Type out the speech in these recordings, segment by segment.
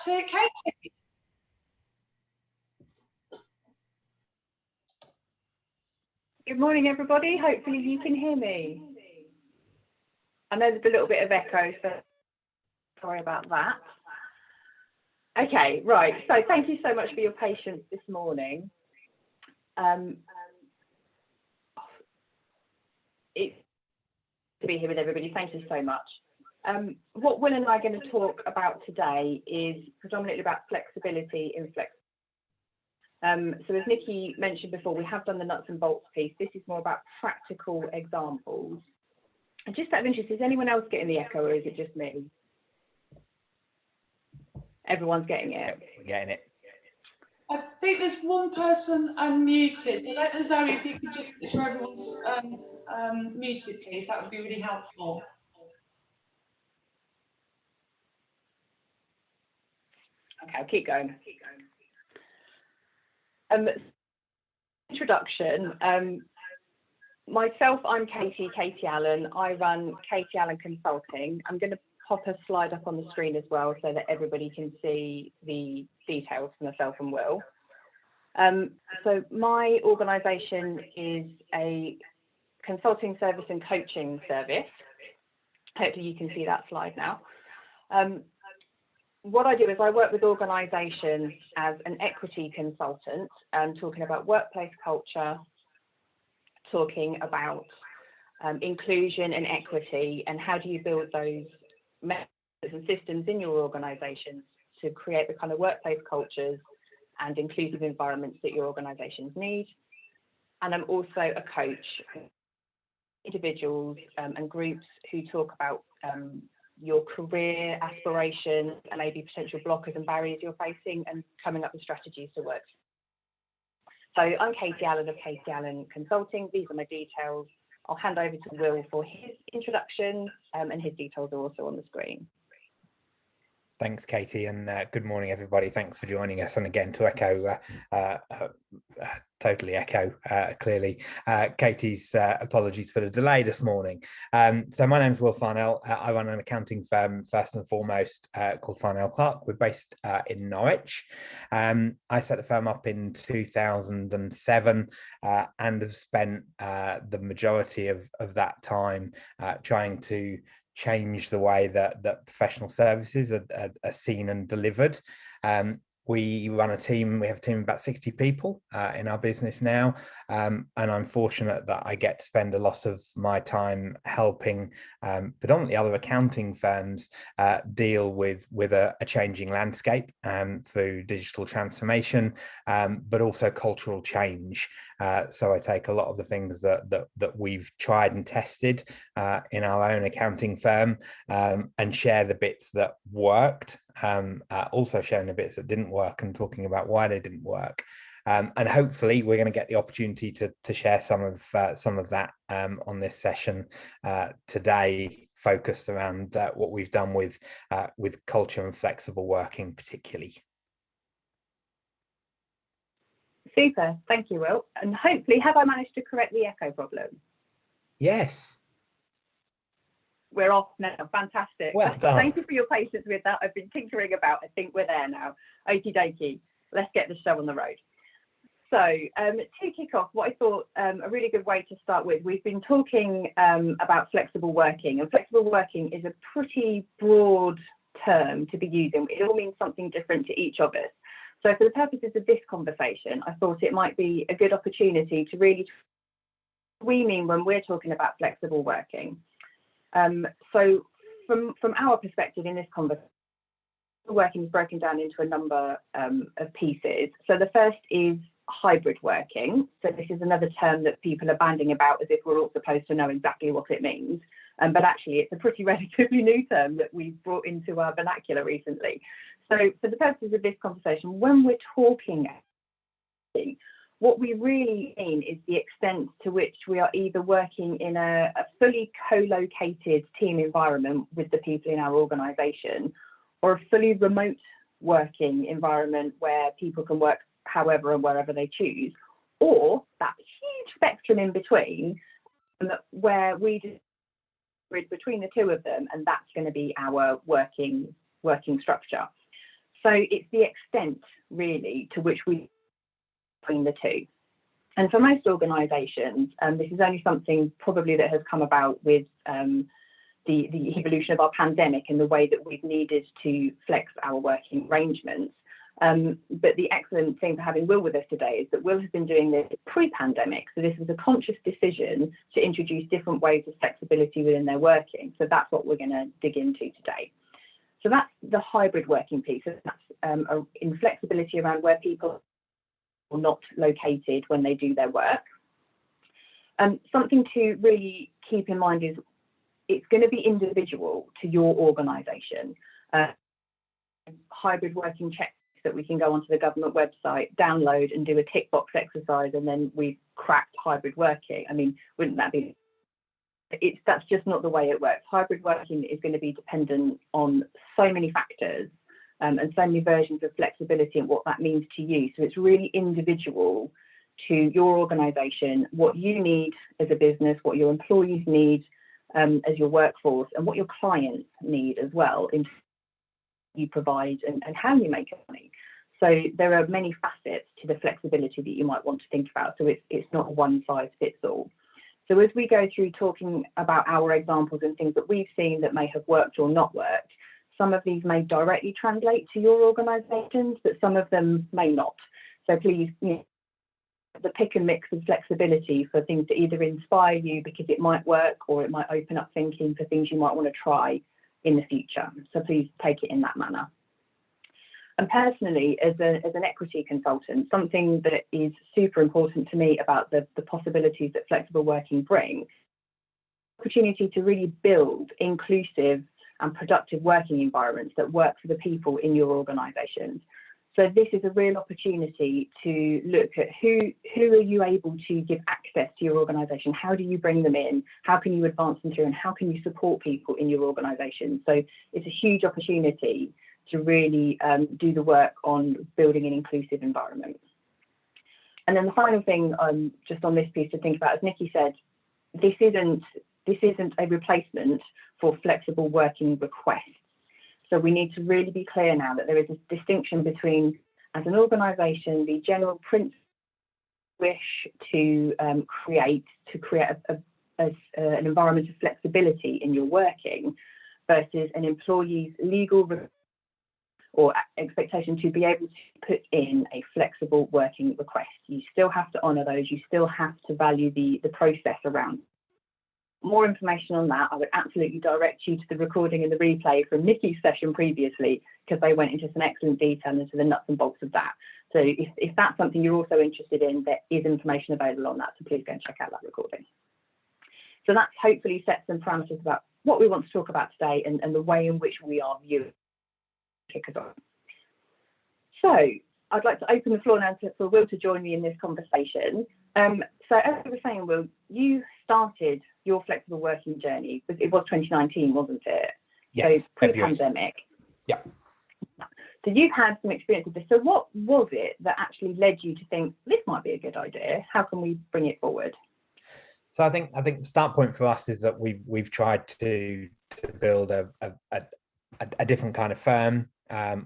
to Katie. Good morning, everybody. Hopefully you can hear me. I know there's a little bit of echo, so sorry about that. Okay, right. So thank you so much for your patience this morning. It's to be here with everybody. Thank you so much. What Will and I are going to talk about today is predominantly about flexibility in flex. So as Nikki mentioned before, we have done the nuts and bolts piece. This is more about practical examples. And just out of interest, is anyone else getting the echo or is it just me? Everyone's getting it. We're getting it. I think there's one person unmuted. I don't know, Zoe, if you could just make sure everyone's muted, please. That would be really helpful. Okay, I'll keep going. Introduction. Myself, I'm Katie Allen. I run Katie Allen Consulting. I'm going to pop a slide up on the screen as well so that everybody can see the details for myself and Will. So my organisation is a consulting service and coaching service. Hopefully you can see that slide now. What I do is I work with organisations as an equity consultant, talking about workplace culture, talking about inclusion and equity, and how do you build those methods and systems in your organisations to create the kind of workplace cultures and inclusive environments that your organisations need. And I'm also a coach, individuals and groups who talk about your career aspirations and maybe potential blockers and barriers you're facing and coming up with strategies to work. So I'm Katie Allen of Katie Allen Consulting. These are my details. I'll hand over to Will for his introduction and his details are also on the screen. Thanks, Katie, and good morning, everybody. Thanks for joining us. And again, to echo, totally echo clearly, Katie's apologies for the delay this morning. So my name is Will Farnell. I run an accounting firm, first and foremost, called Farnell Clark. We're based in Norwich. I set the firm up in 2007 and have spent the majority of that time trying to change the way that professional services are seen and delivered. We run a team, we have a team of about 60 people in our business now, and I'm fortunate that I get to spend a lot of my time helping predominantly other accounting firms deal with a changing landscape through digital transformation, but also cultural change. So I take a lot of the things that we've tried and tested in our own accounting firm and share the bits that worked, also sharing the bits that didn't work and talking about why they didn't work. And hopefully we're going to get the opportunity to share some of that on this session today, focused around what we've done with culture and flexible working particularly. Super, thank you, Will. And hopefully, have I managed to correct the echo problem? Yes. We're off now, fantastic. Well done. Thank you for your patience with that. I've been tinkering about, I think we're there now. Okie dokie, let's get the show on the road. So to kick off, what I thought a really good way to start with, we've been talking about flexible working, and flexible working is a pretty broad term to be using. It all means something different to each of us. So for the purposes of this conversation, I thought it might be a good opportunity to really what we mean when we're talking about flexible working. So from our perspective in this conversation, working is broken down into a number of pieces. So the first is hybrid working. So this is another term that people are banding about as if we're all supposed to know exactly what it means. But actually, it's a pretty relatively new term that we've brought into our vernacular recently. So for the purposes of this conversation, when we're talking, what we really mean is the extent to which we are either working in a fully co-located team environment with the people in our organisation, or a fully remote working environment where people can work however and wherever they choose, or that huge spectrum in between where we just bridge between the two of them, and that's going to be our working structure. So it's the extent really to which we between the two. And for most organisations, this is only something probably that has come about with the evolution of our pandemic and the way that we've needed to flex our working arrangements. But the excellent thing for having Will with us today is that Will has been doing this pre-pandemic. So this was a conscious decision to introduce different ways of flexibility within their working. So that's what we're going to dig into today. So that's the hybrid working piece. So that's in flexibility around where people are not located when they do their work. Something to really keep in mind is it's going to be individual to your organisation. Hybrid working checks that we can go onto the government website, download and do a tick box exercise, and then we've cracked hybrid working. I mean, wouldn't that be? That's just not the way it works. Hybrid working is going to be dependent on so many factors and so many versions of flexibility and what that means to you. So it's really individual to your organisation, what you need as a business, what your employees need as your workforce, and what your clients need as well in you provide and how you make money. So there are many facets to the flexibility that you might want to think about. So it's not a one size fits all. So as we go through talking about our examples and things that we've seen that may have worked or not worked, some of these may directly translate to your organisations, but some of them may not. So please, the pick and mix of flexibility for things that either inspire you because it might work or it might open up thinking for things you might want to try in the future. So please take it in that manner. And personally, as an equity consultant, something that is super important to me about the possibilities that flexible working bring, opportunity to really build inclusive and productive working environments that work for the people in your organisations. So this is a real opportunity to look at who are you able to give access to your organisation? How do you bring them in? How can you advance them through? And how can you support people in your organisation? So it's a huge opportunity to really do the work on building an inclusive environment. And then the final thing just on this piece to think about, as Nikki said, this isn't a replacement for flexible working requests. So we need to really be clear now that there is a distinction between, as an organisation, the general principle wish to create an environment of flexibility in your working versus an employee's legal or expectation to be able to put in a flexible working request. You still have to honour those. You still have to value the process around. More information on that, I would absolutely direct you to the recording and the replay from Nikki's session previously, because they went into some excellent detail into the nuts and bolts of that. So if that's something you're also interested in, there is information available on that, so please go and check out that recording. So that's hopefully set some parameters about what we want to talk about today and the way in which we are viewing kickers on. So I'd like to open the floor now for Will to join me in this conversation. So as we were saying, Will, you started your flexible working journey, it was 2019, wasn't it? Yes. So pre-pandemic. Yeah. So you've had some experience with this. So what was it that actually led you to think this might be a good idea? How can we bring it forward? So I think the start point for us is that we've tried to build a different kind of firm.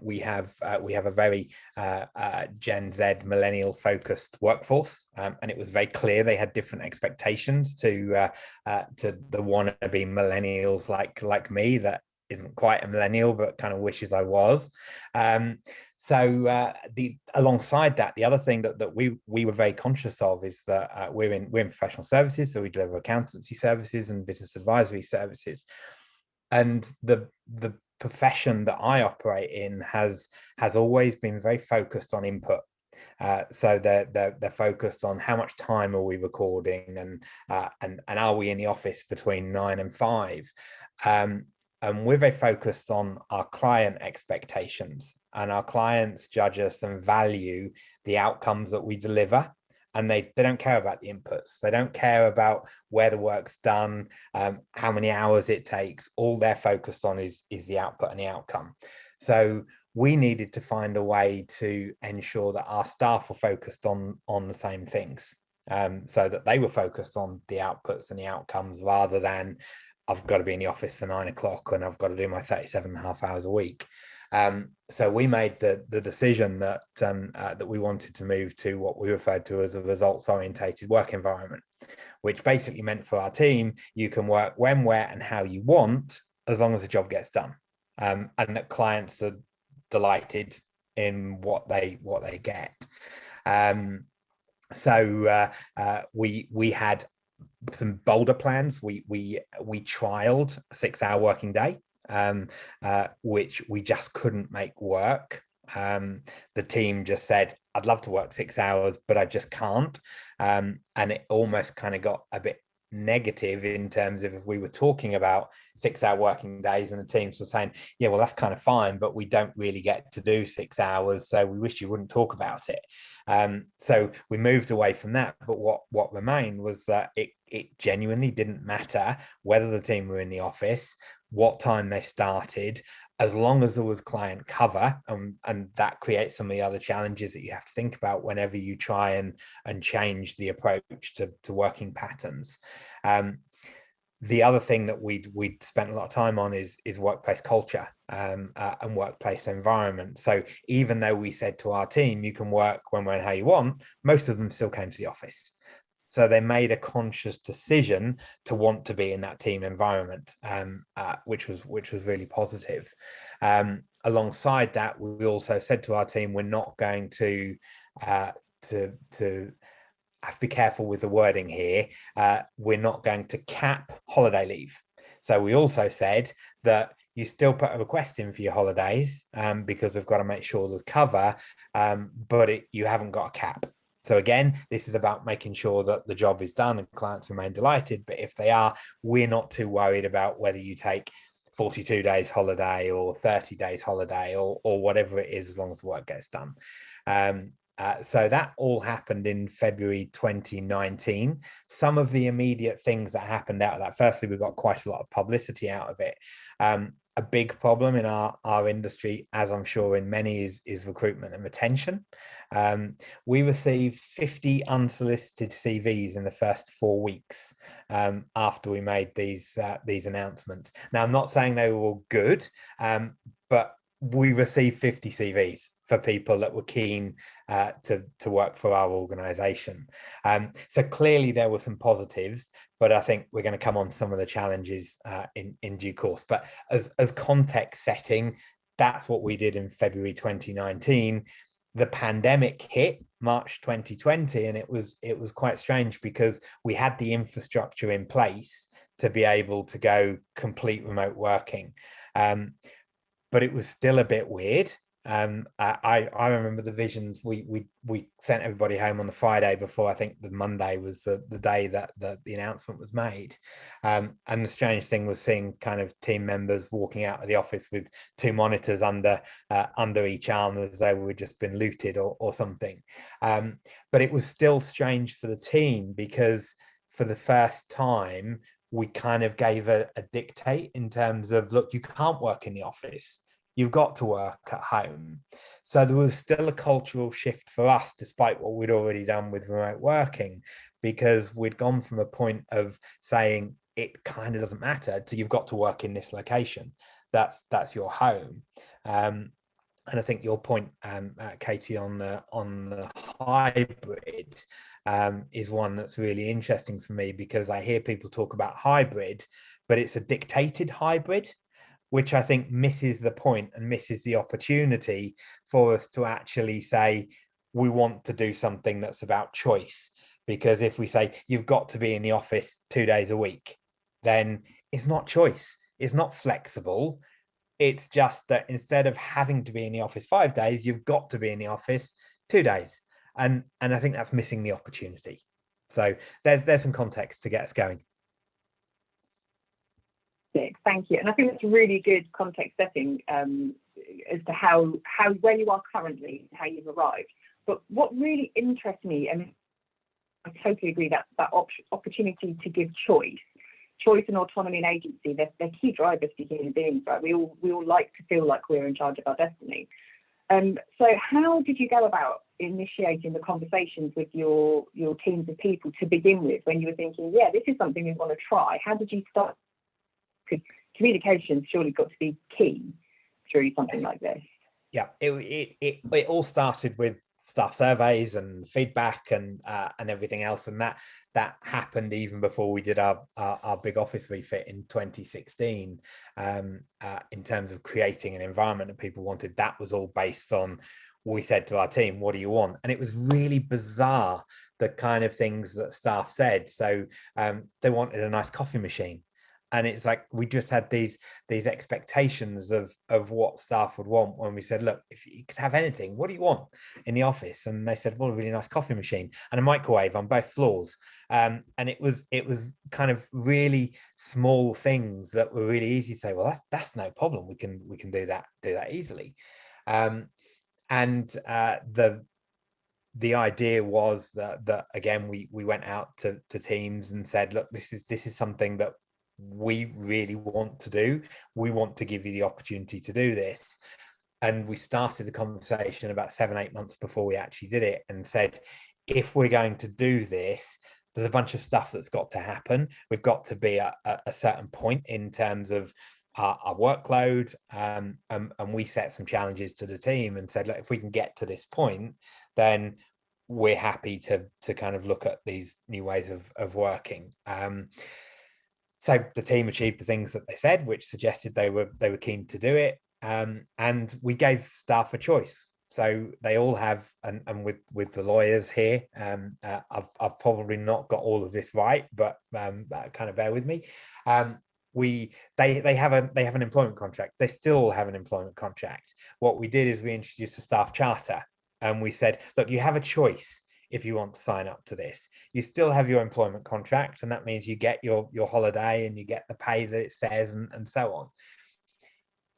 We have a very Gen Z millennial focused workforce, and it was very clear they had different expectations to the wannabe millennials like me that isn't quite a millennial but kind of wishes I was. So alongside that, the other thing that we were very conscious of is that we're in professional services, so we deliver accountancy services and business advisory services, and the profession that I operate in has always been very focused on input. So they're focused on how much time are we recording and are we in the office between 9 and 5. And we're very focused on our client expectations, and our clients judge us and value the outcomes that we deliver. And they don't care about the inputs. They don't care about where the work's done, how many hours it takes. All they're focused on is the output and the outcome. So we needed to find a way to ensure that our staff were focused on the same things, so that they were focused on the outputs and the outcomes rather than I've got to be in the office for 9 o'clock and I've got to do my 37.5 hours a week. So we made the decision that that we wanted to move to what we referred to as a results orientated work environment, which basically meant for our team, you can work when, where, and how you want, as long as the job gets done, and that clients are delighted in what they get. We had some bolder plans. We trialed a 6-hour working day, which we just couldn't make work. The team just said, I'd love to work 6 hours, but I just can't. And it almost kind of got a bit negative in terms of if we were talking about 6-hour working days and the teams were saying, yeah, well, that's kind of fine, but we don't really get to do 6 hours, so we wish you wouldn't talk about it. So we moved away from that, but what remained was that it genuinely didn't matter whether the team were in the office, what time they started, as long as there was client cover, and that creates some of the other challenges that you have to think about whenever you try and change the approach to working patterns. The other thing that we'd spent a lot of time on is workplace culture and workplace environment. So even though we said to our team, you can work when, where, and how you want, most of them still came to the office. So they made a conscious decision to want to be in that team environment, which was really positive. Alongside that, we also said to our team, we're not going to have to be careful with the wording here. We're not going to cap holiday leave. So we also said that you still put a request in for your holidays, because we've got to make sure there's cover, but you haven't got a cap. So again, this is about making sure that the job is done and clients remain delighted. But if they are, we're not too worried about whether you take 42 days holiday or 30 days holiday or whatever it is, as long as the work gets done. So that all happened in February 2019. Some of the immediate things that happened out of that, firstly, we got quite a lot of publicity out of it. A big problem in our industry, as I'm sure in many, is recruitment and retention. We received 50 unsolicited CVs in the first 4 weeks after we made these announcements. Now, I'm not saying they were all good, but we received 50 CVs for people that were keen to work for our organization. So clearly there were some positives, but I think we're going to come on some of the challenges in due course. But as context setting, that's what we did in February 2019. The pandemic hit March 2020, and it was quite strange because we had the infrastructure in place to be able to go complete remote working. But it was still a bit weird. I remember the visions. We sent everybody home on the Friday before, I think the Monday was the day that the announcement was made. And the strange thing was seeing kind of team members walking out of the office with 2 monitors under each arm, as they were just been looted or something. But it was still strange for the team because for the first time, we kind of gave a dictate in terms of, look, you can't work in the office. You've got to work at home. So there was still a cultural shift for us, despite what we'd already done with remote working, because we'd gone from a point of saying it kind of doesn't matter to you've got to work in this location. That's your home. And I think your point, Katie, on the hybrid is one that's really interesting for me, because I hear people talk about hybrid, but it's a dictated hybrid, which I think misses the point and misses the opportunity for us to actually say, we want to do something that's about choice. Because if we say, you've got to be in the office 2 days a week, then it's not choice. It's not flexible. It's just that instead of having to be in the office 5 days, you've got to be in the office 2 days. And I think that's missing the opportunity. So there's some context to get us going. Thank you. And I think that's a really good context setting as to how where you are currently, how you've arrived. But what really interests me, and I totally agree, that opportunity to give choice and autonomy and agency, they're key drivers for human beings, right? We all like to feel like we're in charge of our destiny. So how did you go about initiating the conversations with your teams of people to begin with, when you were thinking, yeah, this is something we want to try? How did you start? Because communication's surely got to be key through something like this? Yeah, it all started with staff surveys and feedback and everything else, and that happened even before we did our big office refit in 2016. In terms of creating an environment that people wanted, that was all based on, we said to our team, what do you want? And it was really bizarre, the kind of things that staff said. So they wanted a nice coffee machine. And it's like, we just had these expectations of what staff would want when we said, look, if you could have anything, what do you want in the office? And they said, well, a really nice coffee machine and a microwave on both floors. And it was kind of really small things that were really easy to say, well, that's no problem. We can do that easily. And the idea was that again, we went out to teams and said, look, this is something that we really want to do. We want to give you the opportunity to do this. And we started the conversation about 7-8 months before we actually did it, and said, if we're going to do this, there's a bunch of stuff that's got to happen. We've got to be at a certain point in terms of our workload, and we set some challenges to the team and said, look, if we can get to this point, then we're happy to kind of look at these new ways of working. So the team achieved the things that they said, which suggested they were keen to do it, and we gave staff a choice. So they all have, and with the lawyers here, I've probably not got all of this right, but kind of bear with me. They have an employment contract. They still have an employment contract. What we did is we introduced a staff charter, and we said, look, you have a choice. If you want to sign up to this, you still have your employment contract, and that means you get your holiday and you get the pay that it says, and so on.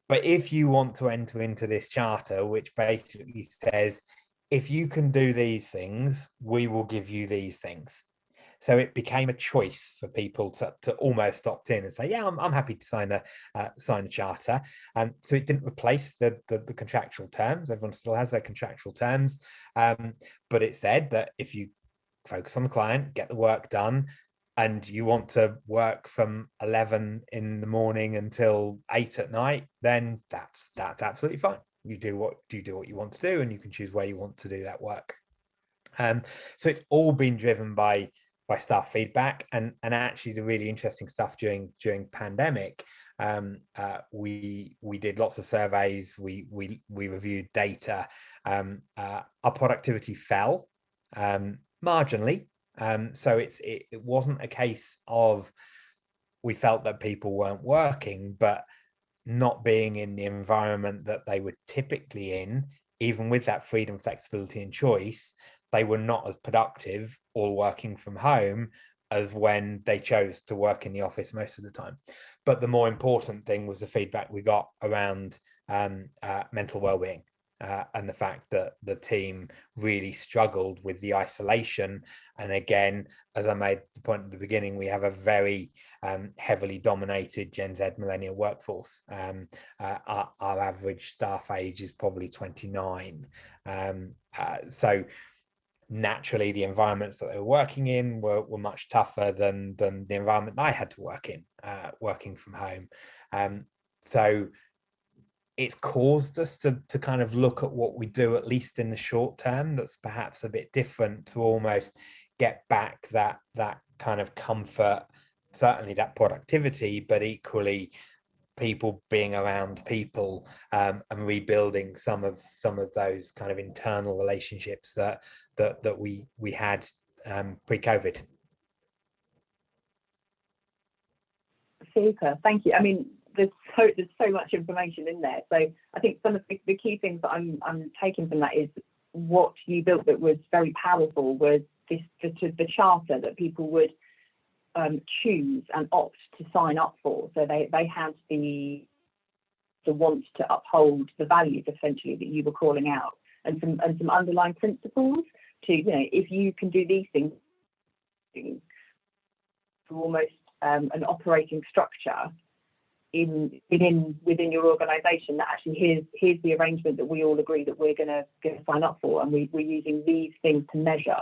But if you want to enter into this charter, which basically says, if you can do these things, we will give you these things. So it became a choice for people to almost opt in and say, yeah, I'm happy to sign a charter. And so it didn't replace the contractual terms. Everyone still has their contractual terms. But it said that if you focus on the client, get the work done, and you want to work from 11 in the morning until 8 at night, then that's absolutely fine. You do what you want to do, and you can choose where you want to do that work. So it's all been driven by staff feedback, and actually the really interesting stuff during pandemic. We did lots of surveys. We reviewed data. Our productivity fell marginally. So it wasn't a case of we felt that people weren't working, but not being in the environment that they were typically in, even with that freedom, flexibility, and choice, they were not as productive or working from home as when they chose to work in the office most of the time. But the more important thing was the feedback we got around mental well-being, and the fact that the team really struggled with the isolation. And again, as I made the point at the beginning, we have a very heavily dominated Gen Z millennial workforce. Our average staff age is probably 29. So naturally, the environments that they were working in were much tougher than the environment I had to work in, working from home. So it's caused us to kind of look at what we do, at least in the short term, that's perhaps a bit different, to almost get back that kind of comfort, certainly that productivity, but equally people being around people, and rebuilding some of those kind of internal relationships that we had pre-COVID. Super, thank you. I mean, there's so much information in there. So I think some of the key things that I'm taking from that is what you built that was very powerful was the charter that people would choose and opt to sign up for. So they had the want to uphold the values essentially that you were calling out, and some underlying principles to, if you can do these things, to almost an operating structure within your organisation, that actually here's the arrangement that we all agree that we're going to sign up for, and we're using these things to measure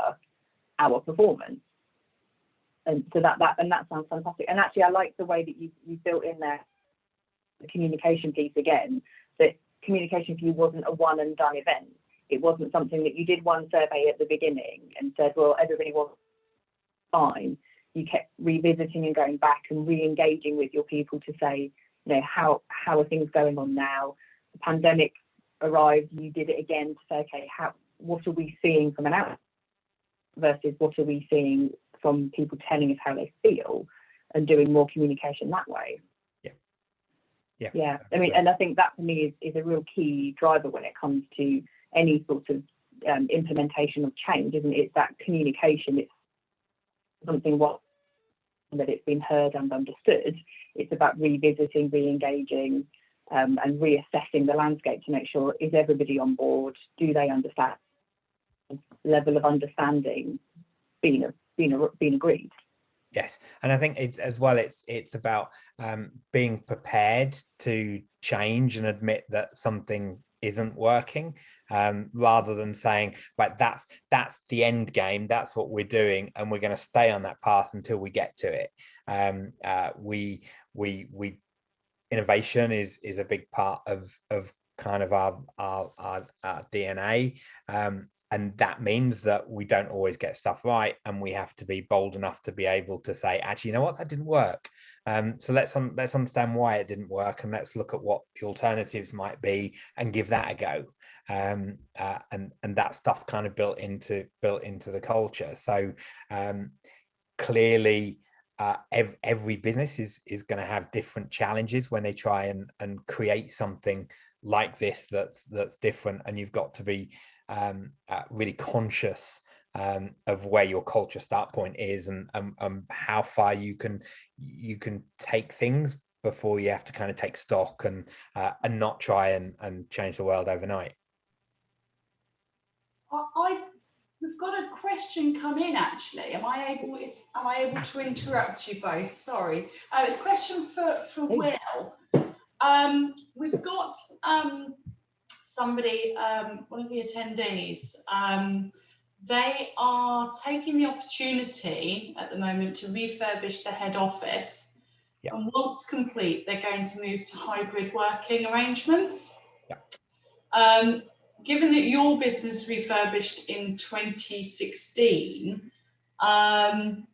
our performance. And so that sounds fantastic. And actually, I like the way that you built in there the communication piece again. That communication for you wasn't a one and done event. It wasn't something that you did one survey at the beginning and said, well, everybody was fine. You kept revisiting and going back and re-engaging with your people to say, you know, how are things going on now? The pandemic arrived, you did it again to say, okay, what are we seeing from an out versus what are we seeing from people telling us how they feel, and doing more communication that way. Yeah. I mean, and I think that for me is a real key driver when it comes to any sort of implementation of change, isn't it? It's that communication. It's something that it's been heard and understood. It's about revisiting, re-engaging, and reassessing the landscape to make sure, is everybody on board? Do they understand? Level of understanding being agreed. Yes, and I think it's as well. It's about being prepared to change and admit that something isn't working, rather than saying, right, that's the end game. That's what we're doing, and we're going to stay on that path until we get to it. We innovation is a big part of kind of our DNA. And that means that we don't always get stuff right, and we have to be bold enough to be able to say, actually, you know what, that didn't work. So let's understand why it didn't work, and let's look at what the alternatives might be and give that a go. And that stuff's kind of built into the culture. So clearly, every business is going to have different challenges when they try and create something like this that's different, and you've got to be really conscious of where your culture start point is, and how far you can take things before you have to kind of take stock and not try and change the world overnight. We've got a question come in, actually. Am I able to interrupt you both? Sorry. It's a question for Will. We've got somebody, one of the attendees, they are taking the opportunity at the moment to refurbish the head office. Yep. And once complete, they're going to move to hybrid working arrangements. Yep. Given that your business refurbished in 2016, sorry,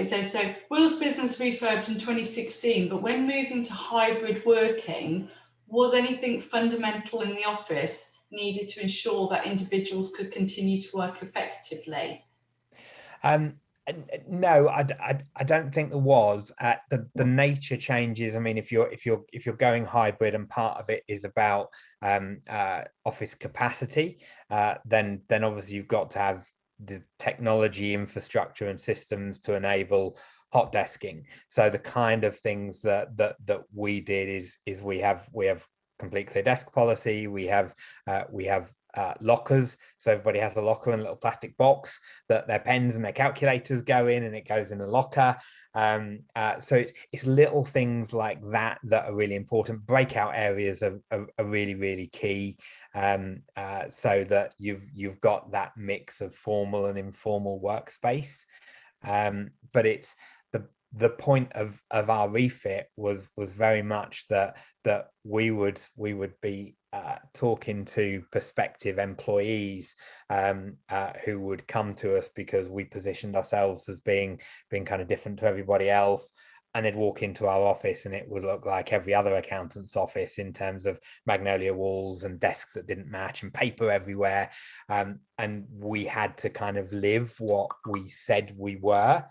it says, so Will's business refurbished in 2016, but when moving to hybrid working, was anything fundamental in the office needed to ensure that individuals could continue to work effectively? No, I don't think there was. The nature changes. I mean, if you're going hybrid and part of it is about office capacity, then obviously you've got to have the technology infrastructure and systems to enable hot desking. So the kind of things that we did is we have complete clear desk policy. We have lockers, so everybody has a locker in a little plastic box that their pens and their calculators go in, and it goes in a locker. So it's little things like that are really important. Breakout areas are really, really key, so that you've got that mix of formal and informal workspace. But it's the point of our refit was very much that we would be talking to prospective employees who would come to us because we positioned ourselves as being kind of different to everybody else, and they'd walk into our office and it would look like every other accountant's office in terms of magnolia walls and desks that didn't match and paper everywhere, and we had to kind of live what we said we were.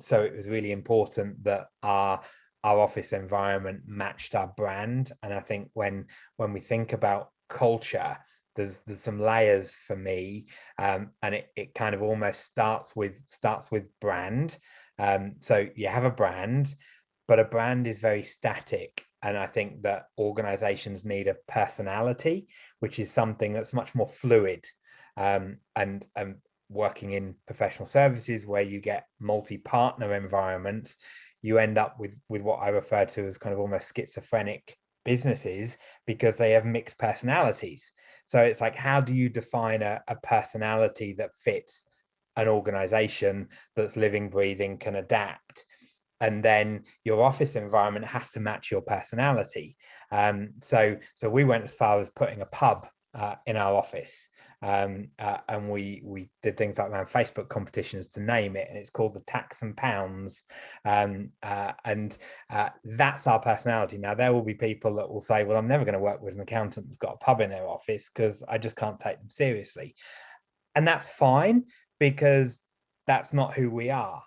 So it was really important that our office environment matched our brand. And I think when we think about culture, there's some layers for me, and it kind of almost starts with brand. So you have a brand, but a brand is very static. And I think that organizations need a personality, which is something that's much more fluid, and working in professional services where you get multi-partner environments, you end up with what I refer to as kind of almost schizophrenic businesses, because they have mixed personalities. So it's like, how do you define a personality that fits an organization that's living, breathing, can adapt? and then your office environment has to match your personality. So we went as far as putting a pub in our office. And we did things like around Facebook competitions to name it, and it's called the Tax and Pounds. And that's our personality. Now, there will be people that will say, well, I'm never going to work with an accountant that's got a pub in their office because I just can't take them seriously. And that's fine, because that's not who we are.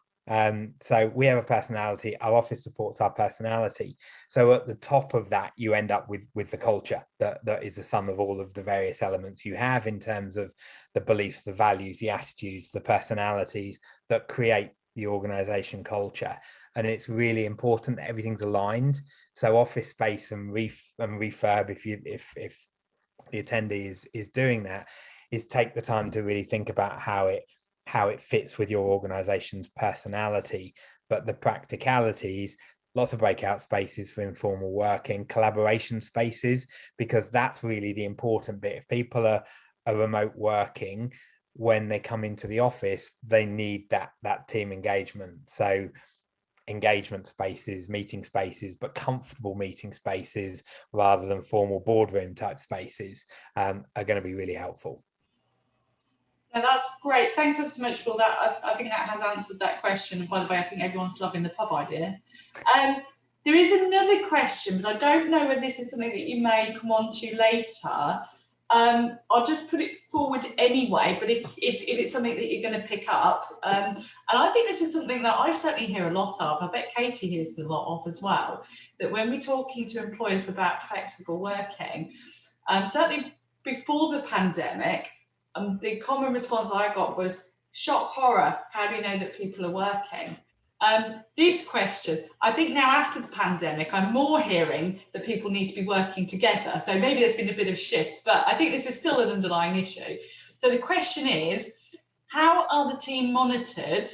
So we have a personality. Our office supports our personality. So at the top of that, you end up with the culture that is the sum of all of the various elements you have in terms of the beliefs, the values, the attitudes, the personalities that create the organization culture. And it's really important that everything's aligned. So office space and refurb, if the attendee is doing that, is take the time to really think about how it fits with your organization's personality. But the practicalities, lots of breakout spaces for informal working, collaboration spaces, because that's really the important bit. If people are remote working, when they come into the office, they need that team engagement. So engagement spaces, meeting spaces, but comfortable meeting spaces rather than formal boardroom type spaces are going to be really helpful. Yeah, that's great. Thanks ever so much for that. I think that has answered that question. And by the way, I think everyone's loving the pub idea. There is another question, but I don't know whether this is something that you may come on to later. I'll just put it forward anyway, but if it's something that you're going to pick up, and I think this is something that I certainly hear a lot of, I bet Katie hears a lot of as well, that when we're talking to employers about flexible working, certainly before the pandemic, the common response I got was shock, horror. How do you know that people are working? This question, I think now after the pandemic, I'm more hearing that people need to be working together. So maybe there's been a bit of shift, but I think this is still an underlying issue. So the question is, how are the team monitored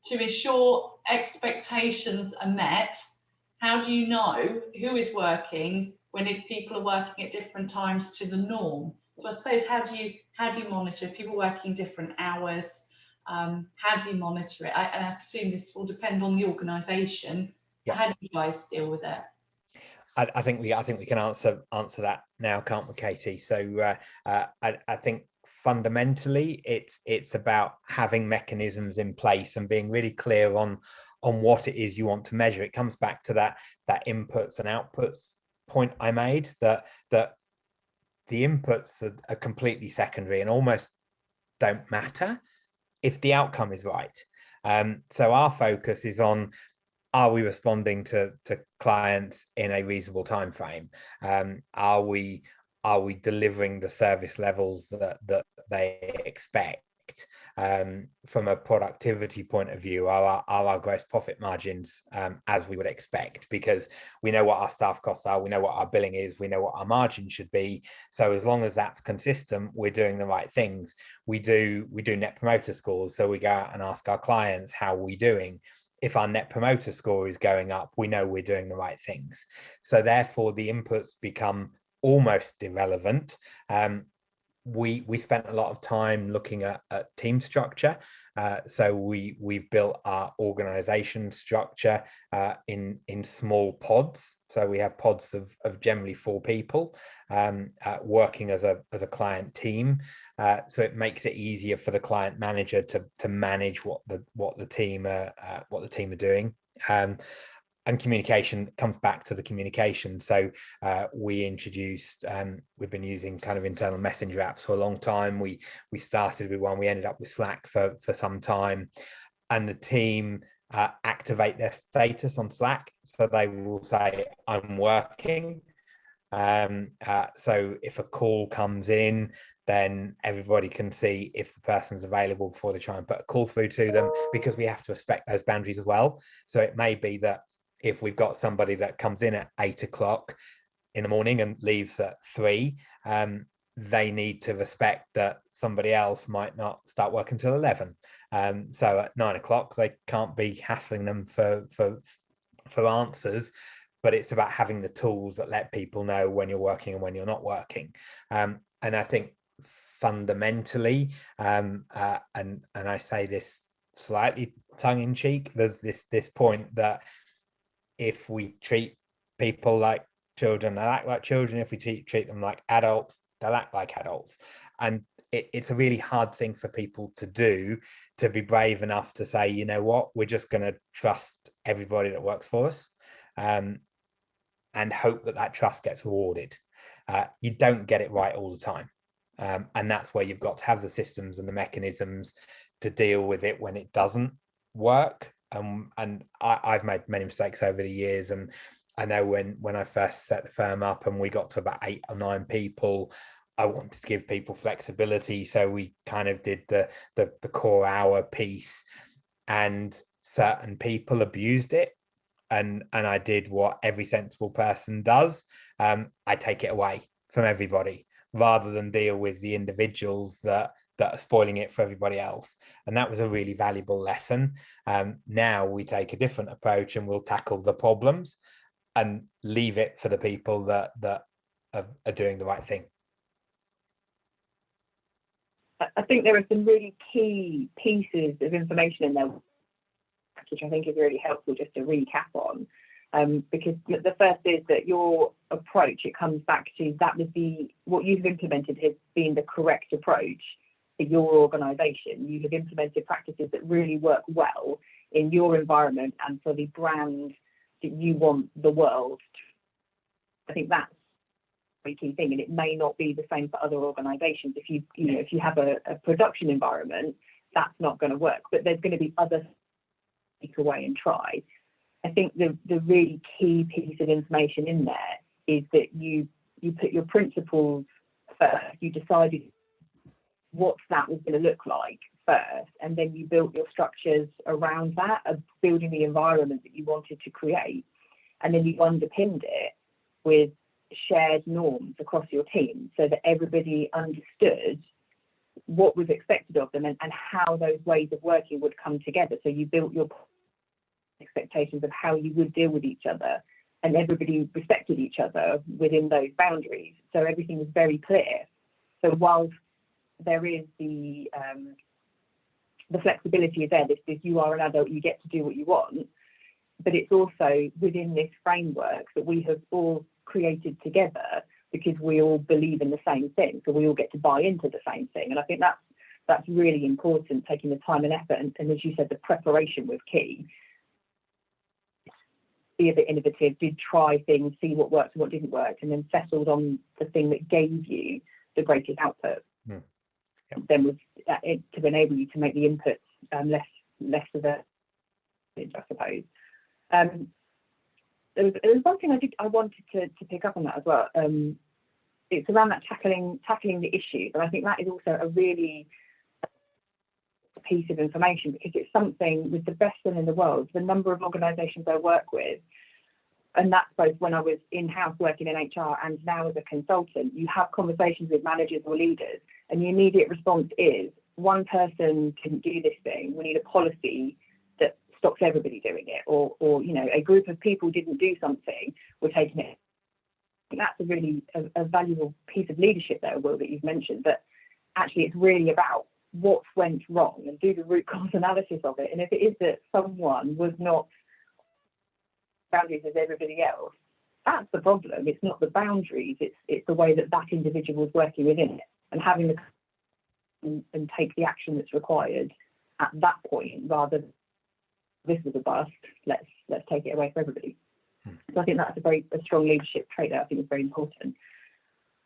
to ensure expectations are met? How do you know who is working if people are working at different times to the norm? So I suppose, how do you monitor if people working different hours? How do you monitor it? And I presume this will depend on the organisation. Yeah. How do you guys deal with it? I think we can answer that now, can't we, Katie? So I think fundamentally it's about having mechanisms in place and being really clear on what it is you want to measure. It comes back to that inputs and outputs point I made, that the inputs are completely secondary and almost don't matter if the outcome is right. So our focus is on, are we responding to clients in a reasonable time frame? Are we delivering the service levels that they expect? From a productivity point of view, are our gross profit margins as we would expect? Because we know what our staff costs are, we know what our billing is, we know what our margin should be. So as long as that's consistent, we're doing the right things. We do net promoter scores, so we go out and ask our clients, how are we doing? If our net promoter score is going up, we know we're doing the right things. So therefore the inputs become almost irrelevant. We spent a lot of time looking at team structure. So we've built our organization structure in small pods. So we have pods of generally 4 people working as a client team. So it makes it easier for the client manager to manage what the team are doing. And communication comes back to the communication. So we introduced, we've been using kind of internal messenger apps for a long time. We started with one, we ended up with Slack for some time, and the team activate their status on Slack. So they will say, I'm working. So if a call comes in, then everybody can see if the person's available before they try and put a call through to them, because we have to respect those boundaries as well. So it may be that if we've got somebody that comes in at 8 o'clock in the morning and leaves at 3, they need to respect that somebody else might not start working till 11. So at 9 o'clock, they can't be hassling them for answers, but it's about having the tools that let people know when you're working and when you're not working. And I think fundamentally, and I say this slightly tongue-in-cheek. There's this point that if we treat people like children, they'll act like children. If we treat them like adults, they'll act like adults. And it's a really hard thing for people to do, to be brave enough to say, you know what, we're just going to trust everybody that works for us, and hope that that trust gets rewarded. You don't get it right all the time. And that's where you've got to have the systems and the mechanisms to deal with it when it doesn't work. And I've made many mistakes over the years. And I know when I first set the firm up and we got to about 8 or 9 people, I wanted to give people flexibility. So we kind of did the core hour piece, and certain people abused it. And I did what every sensible person does. I take it away from everybody rather than deal with the individuals that are spoiling it for everybody else. And that was a really valuable lesson. Now we take a different approach, and we'll tackle the problems and leave it for the people that are doing the right thing. I think there are some really key pieces of information in there, which I think is really helpful just to recap on. Because the first is that your approach, it comes back to that was what you've implemented has been the correct approach for your organisation. You have implemented practices that really work well in your environment and for the brand that you want the world to. I think that's a key thing, and it may not be the same for other organisations. If if you have a production environment, that's not going to work, but there's going to be other take away and try. I think the really key piece of information in there is that you put your principles first. You decided what that was going to look like first, and then you built your structures around that, of building the environment that you wanted to create, and then you underpinned it with shared norms across your team so that everybody understood what was expected of them and how those ways of working would come together. So you built your expectations of how you would deal with each other, and everybody respected each other within those boundaries. So everything was very clear. So whilst there is the flexibility is there, this you are an adult, you get to do what you want, but it's also within this framework that we have all created together because we all believe in the same thing. So we all get to buy into the same thing. And I think that's really important, taking the time and effort. And as you said, the preparation was key. Be a bit innovative, did try things, see what worked and what didn't work, and then settled on the thing that gave you the greatest output. Yep. Then was it to enable you to make the inputs less of a, I suppose. There was one thing I wanted to pick up on that as well. It's around that tackling the issues, and I think that is also a really piece of information, because it's something with the best one in the world, the number of organisations I work with, and that's both when I was in-house working in HR and now as a consultant, you have conversations with managers or leaders, and the immediate response is, one person didn't do this thing, we need a policy that stops everybody doing it, or a group of people didn't do something, we're taking it. And that's a really a valuable piece of leadership there, Will, that you've mentioned, but actually it's really about what went wrong and do the root cause analysis of it. And if it is that someone was not boundaries as everybody else, that's the problem. It's not the boundaries, it's the way that individual is working within it, and having and take the action that's required at that point, rather than this was a bust, let's take it away for everybody. So I think that's a strong leadership trait that I think is very important.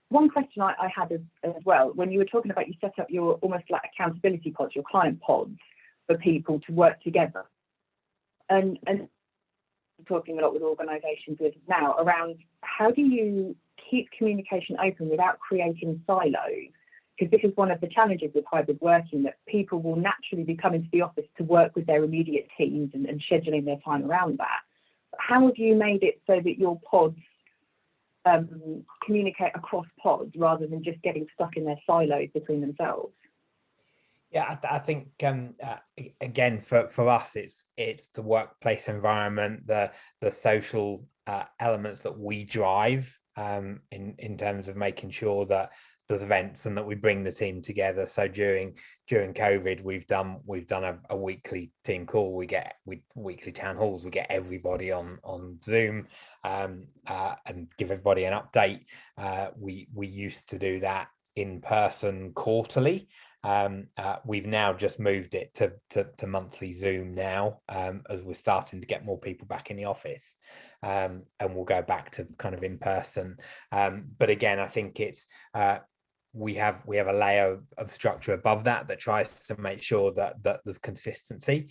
One question I had as well, when you were talking about, you set up your almost like accountability pods, your client pods, for people to work together, and talking a lot with organisations now around how do you keep communication open without creating silos? Because this is one of the challenges with hybrid working, that people will naturally be coming to the office to work with their immediate teams and scheduling their time around that. But how have you made it so that your pods communicate across pods rather than just getting stuck in their silos between themselves? Yeah, I think again for us, it's the workplace environment, the social elements that we drive in terms of making sure that does events and that we bring the team together. So during COVID, we've done a weekly team call. We weekly town halls. We get everybody on Zoom and give everybody an update. We used to do that in person quarterly. We've now just moved it to monthly Zoom now, as we're starting to get more people back in the office, and we'll go back to kind of in person. But again, I think it's we have a layer of structure above that tries to make sure that there's consistency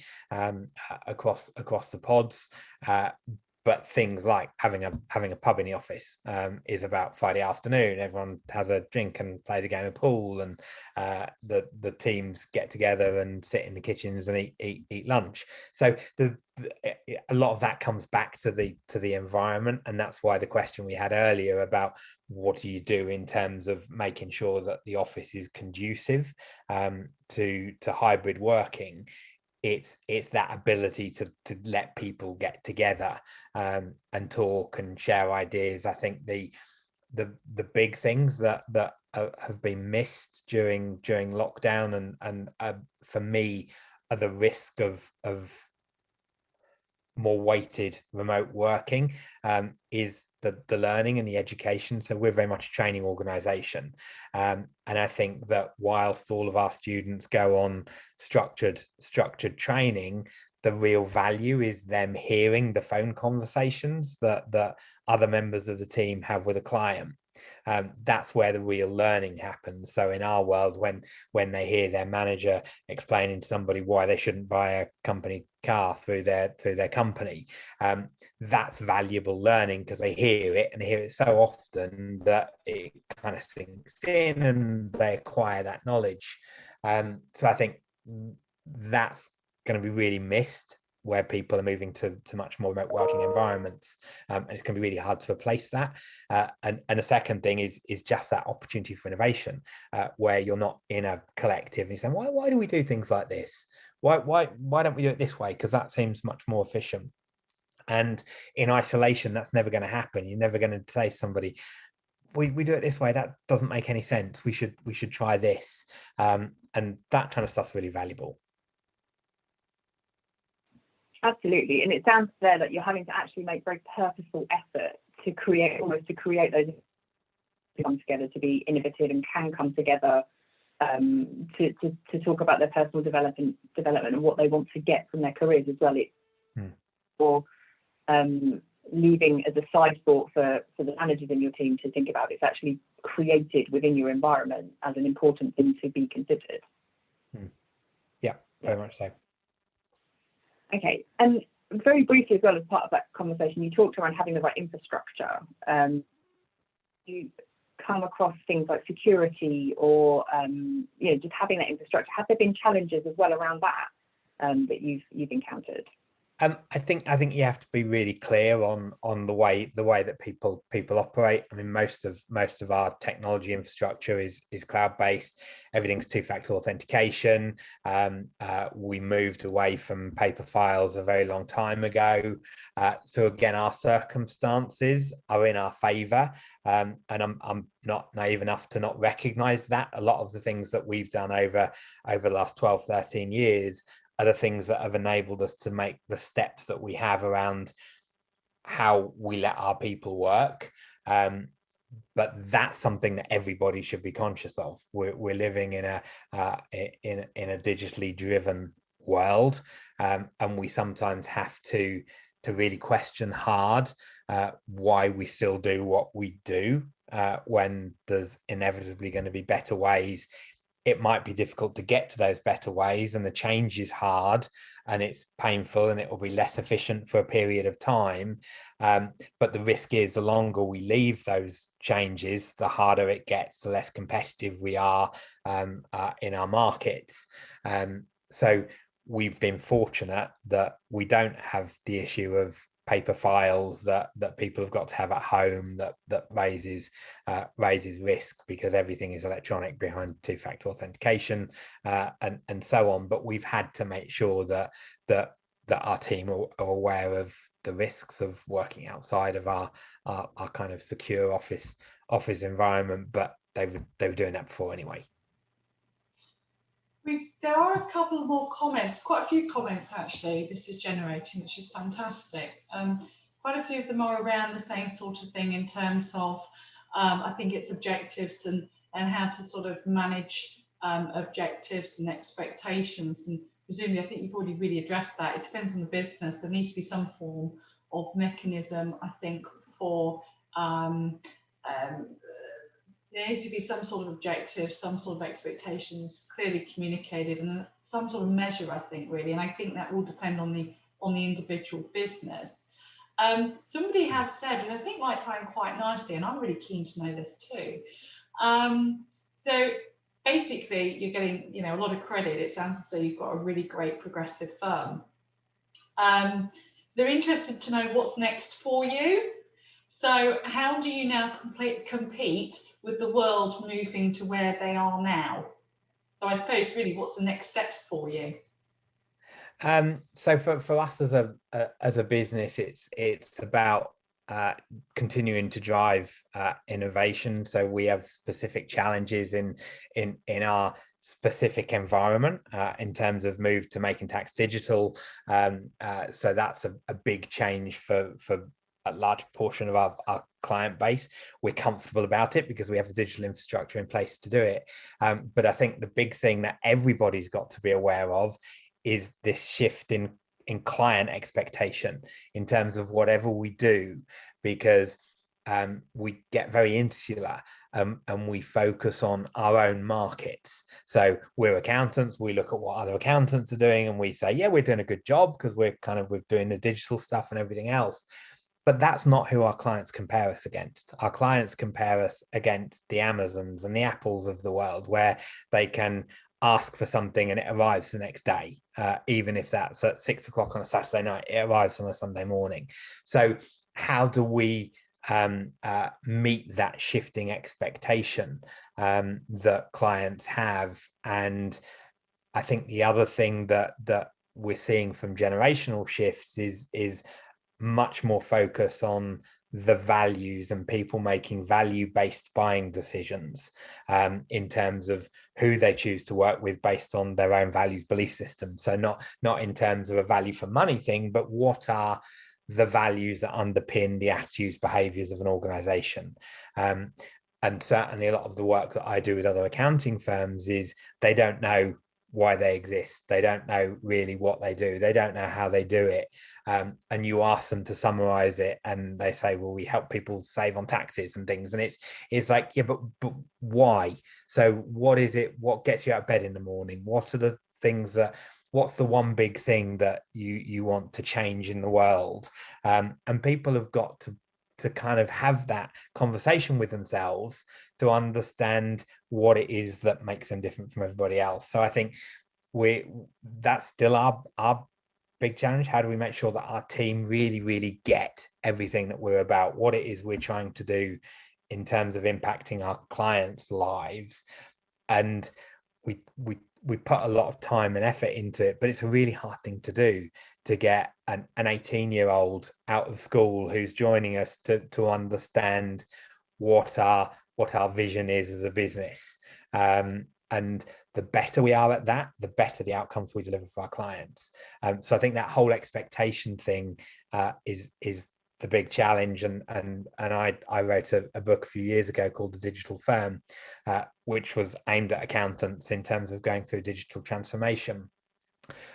across the pods. But things like having a pub in the office is about Friday afternoon. Everyone has a drink and plays a game of pool, and the teams get together and sit in the kitchens and eat lunch. So there's a lot of that comes back to the environment, and that's why the question we had earlier about what do you do in terms of making sure that the office is conducive to hybrid working. It's that ability to let people get together and talk and share ideas. I think the big things that have been missed during lockdown and for me are the risk of more weighted remote working is the learning and the education. So we're very much a training organization, and I think that whilst all of our students go on structured training, the real value is them hearing the phone conversations that other members of the team have with a client. That's where the real learning happens. So in our world, when they hear their manager explaining to somebody why they shouldn't buy a company car through their company, that's valuable learning, because they hear it so often that it kind of sinks in and they acquire that knowledge. So I think that's going to be really missed where people are moving to much more remote working environments, and it's going to be really hard to replace that. And the second thing is just that opportunity for innovation, where you're not in a collective and you're saying, why do we do things like this? Why don't we do it this way? Because that seems much more efficient. And in isolation, that's never going to happen. You're never going to say to somebody, we do it this way, that doesn't make any sense, we should try this. And that kind of stuff's really valuable. Absolutely. And it sounds there that you're having to actually make very purposeful effort to create those come together, to be innovative and can come together to talk about their personal development and what they want to get from their careers as well. Or leaving as a side thought for the managers in your team to think about. It's actually created within your environment as an important thing to be considered. Yeah, very much so. Okay, and very briefly as well, as part of that conversation, you talked around having the right infrastructure. You come across things like security or just having that infrastructure. Have there been challenges as well around that that you've encountered? I think you have to be really clear on the way that people operate. I mean, most of our technology infrastructure is cloud-based. Everything's two-factor authentication. We moved away from paper files a very long time ago. So again, our circumstances are in our favor. And I'm not naive enough to not recognize that. A lot of the things that we've done over the last 12, 13 years are the things that have enabled us to make the steps that we have around how we let our people work. But that's something that everybody should be conscious of. We're living in a digitally driven world, and we sometimes have to really question hard why we still do what we do when there's inevitably going to be better ways. It might be difficult to get to those better ways, and the change is hard and it's painful and it will be less efficient for a period of time. But the risk is the longer we leave those changes, the harder it gets, the less competitive we are in our markets. So we've been fortunate that we don't have the issue of paper files that people have got to have at home that raises risk, because everything is electronic behind two-factor authentication and so on. But we've had to make sure that our team are aware of the risks of working outside of our kind of secure office environment, but they were doing that before anyway. There are a couple more comments, quite a few comments actually, this is generating, which is fantastic. Quite a few of them are around the same sort of thing in terms of, I think it's objectives and how to sort of manage objectives and expectations. And presumably, I think you've already really addressed that. It depends on the business. There needs to be some form of mechanism, I think, for there needs to be some sort of objective, some sort of expectations clearly communicated, and some sort of measure, I think, really. And I think that will depend on the individual business. Somebody has said, and I think might tie in quite nicely, and I'm really keen to know this too. So basically, you're getting, a lot of credit. It sounds as though you've got a really great progressive firm. They're interested to know what's next for you. So how do you now compete with the world moving to where they are now? So I suppose really what's the next steps for you? So for us as a business, it's about continuing to drive innovation. So we have specific challenges in our specific environment in terms of move to making tax digital. So that's a big change for a large portion of our client base. We're comfortable about it because we have the digital infrastructure in place to do it. But I think the big thing that everybody's got to be aware of is this shift in client expectation in terms of whatever we do, because we get very insular and we focus on our own markets. So we're accountants, we look at what other accountants are doing and we say, yeah, we're doing a good job because we're doing the digital stuff and everything else. But that's not who our clients compare us against. Our clients compare us against the Amazons and the Apples of the world, where they can ask for something and it arrives the next day, even if that's at 6 o'clock on a Saturday night, it arrives on a Sunday morning. So how do we meet that shifting expectation that clients have? And I think the other thing that we're seeing from generational shifts is much more focus on the values and people making value-based buying decisions in terms of who they choose to work with based on their own values belief system. So not in terms of a value for money thing, but what are the values that underpin the attitudes, behaviors of an organization. And certainly a lot of the work that I do with other accounting firms is they don't know why they exist. They don't know really what they do. They don't know how they do it. And you ask them to summarize it and they say, well, we help people save on taxes and things. And it's like, yeah, but why? So what is it? What gets you out of bed in the morning? What are the things what's the one big thing that you want to change in the world? And people have got to kind of have that conversation with themselves to understand what it is that makes them different from everybody else. So I think that's still our big challenge. How do we make sure that our team really get everything that we're about, what it is we're trying to do in terms of impacting our clients' lives? And we put a lot of time and effort into it, but it's a really hard thing to do, to get an 18-year-old out of school who's joining us to understand what our vision is as a business. And the better we are at that, the better the outcomes we deliver for our clients. So I think that whole expectation thing is the big challenge. And I wrote a book a few years ago called The Digital Firm, which was aimed at accountants in terms of going through digital transformation.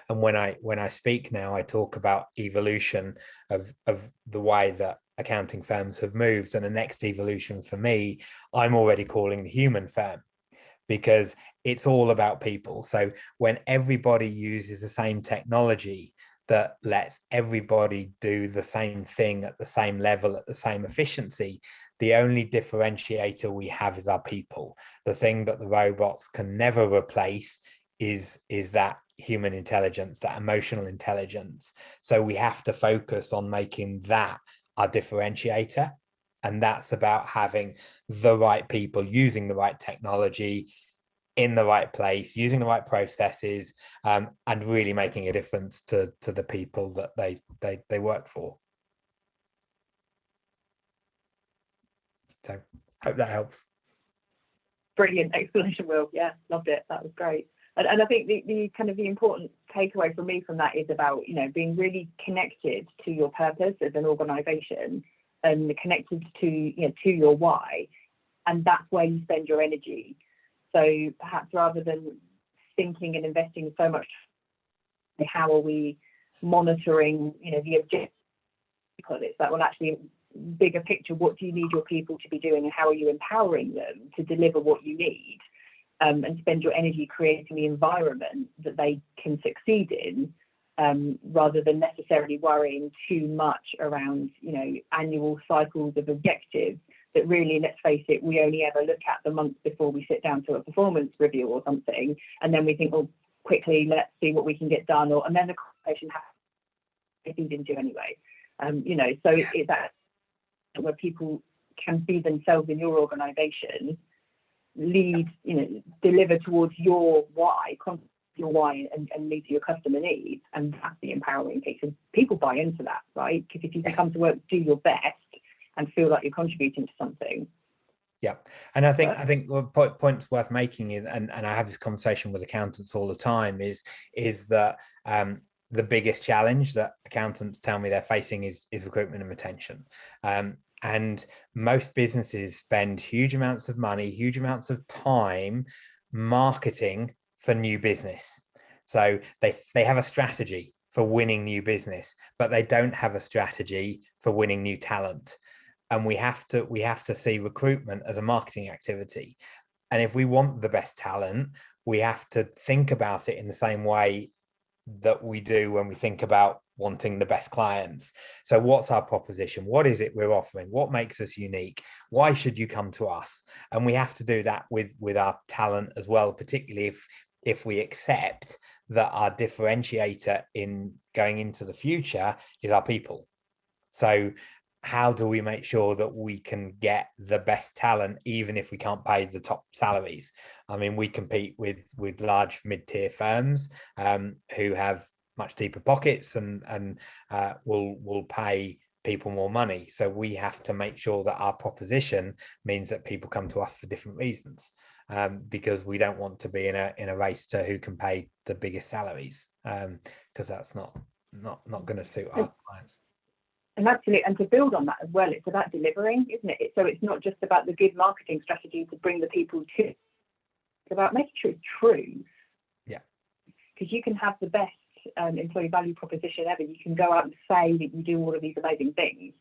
And when I speak now, I talk about evolution of the way that accounting firms have moved. And the next evolution for me, I'm already calling the human firm, because it's all about people. So when everybody uses the same technology that lets everybody do the same thing at the same level, at the same efficiency, the only differentiator we have is our people. The thing that the robots can never replace is that human intelligence, that emotional intelligence. So we have to focus on making that our differentiator. And that's about having the right people using the right technology in the right place, using the right processes, and really making a difference to the people that they work for. So hope that helps. Brilliant explanation, Will. Yeah, loved it. That was great. And I think the kind of the important takeaway for me from that is about, you know, being really connected to your purpose as an organisation and connected to, you know, to your why, and that's where you spend your energy. So perhaps rather than thinking and investing so much, how are we monitoring, you know, the objectives, that will actually bigger picture, what do you need your people to be doing and how are you empowering them to deliver what you need, and spend your energy creating the environment that they can succeed in, rather than necessarily worrying too much around, you know, annual cycles of objectives that really, let's face it, we only ever look at the month before we sit down to a performance review or something, and then we think, well, quickly, let's see what we can get done, and then the conversation has to feed into anyway. You know, so it's that where people can be themselves in your organisation, lead, you know, deliver towards your why, and meet your customer needs, and that's the empowering piece. And people buy into that, right? Because if you can come to work, do your best, and feel like you're contributing to something. Yeah, and I think points worth making is, and I have this conversation with accountants all the time, is that the biggest challenge that accountants tell me they're facing is recruitment and retention. And most businesses spend huge amounts of money, huge amounts of time marketing for new business. So they have a strategy for winning new business, but they don't have a strategy for winning new talent. And we have to see recruitment as a marketing activity. And if we want the best talent, we have to think about it in the same way that we do when we think about wanting the best clients. So what's our proposition? What is it we're offering? What makes us unique? Why should you come to us? And we have to do that with our talent as well, particularly if we accept that our differentiator in going into the future is our people. So how do we make sure that we can get the best talent, even if we can't pay the top salaries? I mean, we compete with large mid-tier firms who have much deeper pockets and will pay people more money. So we have to make sure that our proposition means that people come to us for different reasons, because we don't want to be in a race to who can pay the biggest salaries, because that's not going to suit our clients. And absolutely, and to build on that as well, it's about delivering, isn't it? So it's not just about the good marketing strategy to bring the people to, it's about making sure it's true. Yeah. Because you can have the best employee value proposition ever. You can go out and say that you do all of these amazing things,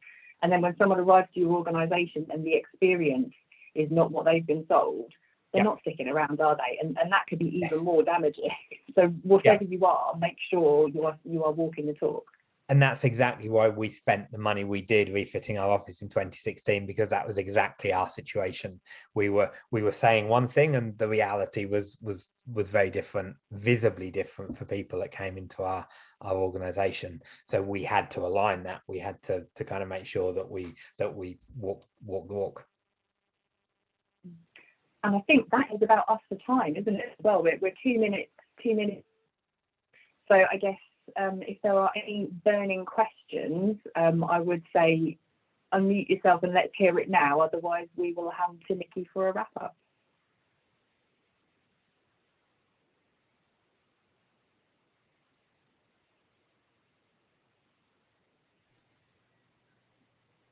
and then when someone arrives to your organisation and the experience is not what they've been sold, they're not sticking around, are they? And that could be even more damaging. So whatever you are, make sure you are walking the talk. And that's exactly why we spent the money we did refitting our office in 2016, because that was exactly our situation. We were saying one thing and the reality was very different, visibly different for people that came into our organization. So we had to align that. We had to kind of make sure that we walk the walk. And I think that is about us for time, isn't it? Well, we're 2 minutes. So I guess if there are any burning questions, I would say unmute yourself and let's hear it now. Otherwise, we will hand to Nikki for a wrap up.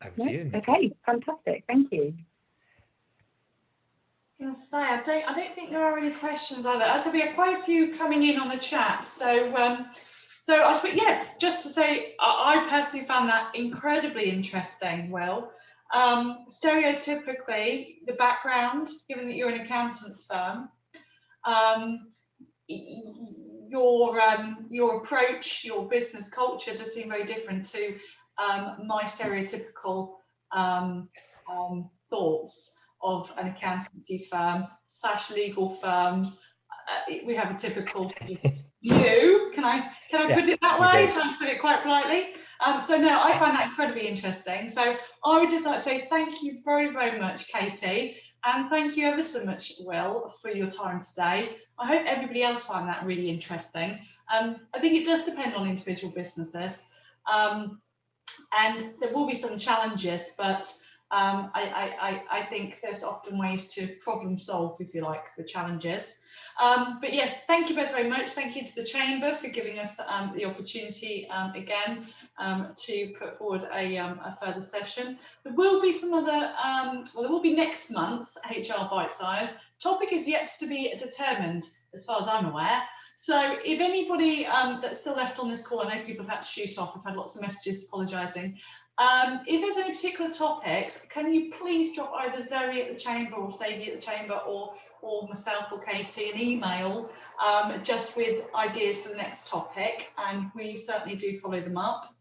Over to you, Nikki. Okay, fantastic. Thank you. I was going to say, I don't think there are any questions either. As we have quite a few coming in on the chat. So I suppose, yes, just to say, I personally found that incredibly interesting, Will. Stereotypically, the background, given that you're an accountant's firm, your approach, your business culture does seem very different to my stereotypical thoughts of an accountancy firm / legal firms. We have a typical view. Can I put it that way? Trying to put it quite politely. So no, I find that incredibly interesting. So I would just like to say thank you very, very much, Katie, and thank you ever so much, Will, for your time today. I hope everybody else found that really interesting. I think it does depend on individual businesses, and there will be some challenges, but I think there's often ways to problem solve, if you like, the challenges. But yes, thank you both very much. Thank you to the Chamber for giving us the opportunity again to put forward a further session. There will be some other, well, there will be next month's HR Bite Size. Topic is yet to be determined, as far as I'm aware. So if anybody that's still left on this call, I know people have had to shoot off, I've had lots of messages apologising. If there's any particular topics, can you please drop either Zoe at the Chamber or Sadie at the Chamber or myself or Katie an email just with ideas for the next topic, and we certainly do follow them up.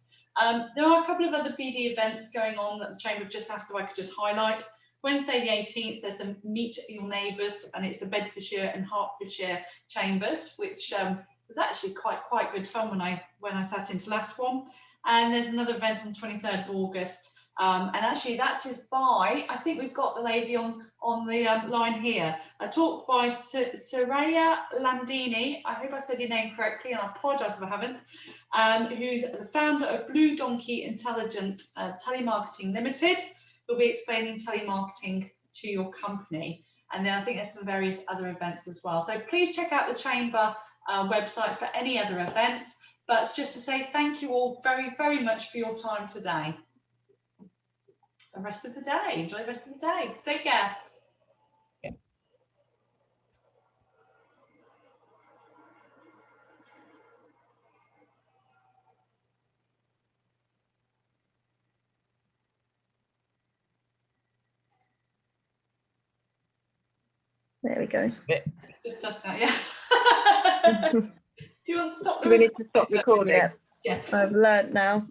There are a couple of other BD events going on that the Chamber just asked if I could just highlight. Wednesday the 18th, there's a Meet Your Neighbours, and it's the Bedfordshire and Hertfordshire Chambers, which was actually quite good fun when I sat into last one. And there's another event on the 23rd of August. And actually that is by, I think we've got the lady on the line here, a talk by Soraya Landini, I hope I said your name correctly and I apologise if I haven't, who's the founder of Blue Donkey Intelligent Telemarketing Limited, who'll be explaining telemarketing to your company. And then I think there's some various other events as well. So please check out the Chamber website for any other events. But it's just to say thank you all very, very much for your time today. The rest of the day, enjoy the rest of the day. Take care. Yeah. There we go. Just now, yeah. Do you want to stop the We need to stop recording. Yeah, Yeah. I've learnt now.